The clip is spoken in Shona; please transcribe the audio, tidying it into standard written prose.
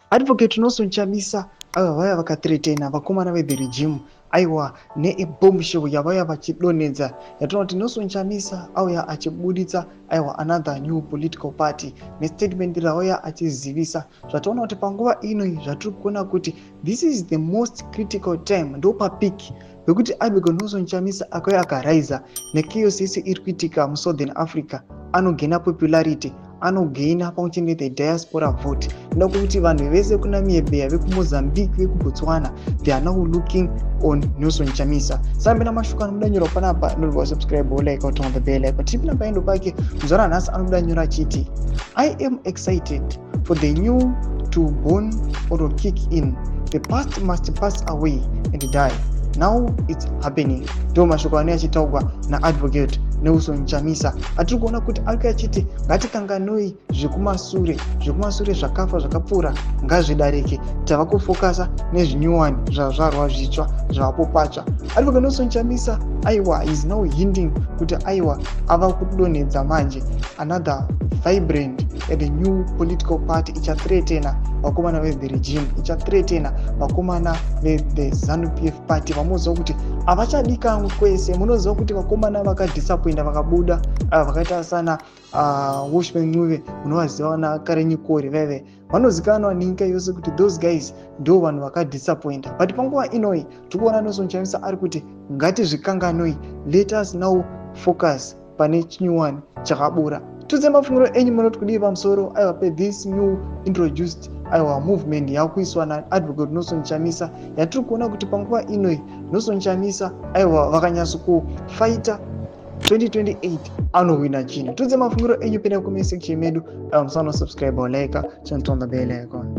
Advocate Nelson Chamisa vaya vakathreatena vakomana ve the regime aiwa nebombshell yavaya vachidonedza yatinoona kuti Nelson Chamisa auya achibuditsa aiwa another new political party nestatement ravauya achizivisa zvationa kuti panguva ino zvatiri kuona kuti this is the most critical time ndopapiki vekuti Advocate Nelson Chamisa akauya akaraiza nechaos yese iri kuitika muSouthern Africa anogaina popularity anogaina pamwe the diaspora vote ndokuti vanhu vese kuna Miebeya vekuMozambique vekuBotswana they are now looking on Nelson Chamisa. Sambena mashuka anodanyura panapa ndoba subscribe like out on the bell like tipi namba endo pake muzana nasi anodanyura chiti I am excited for the new to born or to kick in. The past must pass away and die. Now it's happening. Ndo mashuka achitaugwa na Advocate Nelson Chamisa. Atiri kuona kuti ari achiti ngatikanganoi zvekumasure zvakafa zvakapfuura ngazvidarike tava kufokasa nezvinyuwani zvazvarwa zvitsva zvavapo patsva. Advocate Nelson Chamisa aiwa is now hinting kuti aiwa ava kudonedza manje another vibrant and a new political party ichathreatena vakomana ve regime, ichathreatena vakomana ve ZANU-PF party. Vamoziva kuti havachadikanwi kwese. Munoziva kuti vakomana vakadisappointa vakabuda vakaita sana Washman Muve munovaziva naKarenyikori veve vanozikanwa nenyika yose kuti those guys ndo vanhu vakadisappointa. But panguva inoi tikuona Nelson Chamisa ari kuti ngatizvikanganoi, let us now focus pane chinyuwani chakabura. Tudze mafungiro enyu munoti kudii pamusoro aiwa pe this new introduced aiwa movement yakuiswa na Advocate Nelson Chamisa yatiri kuona kuti panguva inoi Nelson Chamisa aiwa vakanyatso kufighta 2028 anowina chino. Tudze mafungiro enyu pene comment section medu musano subscribe or like turn on the bell icon.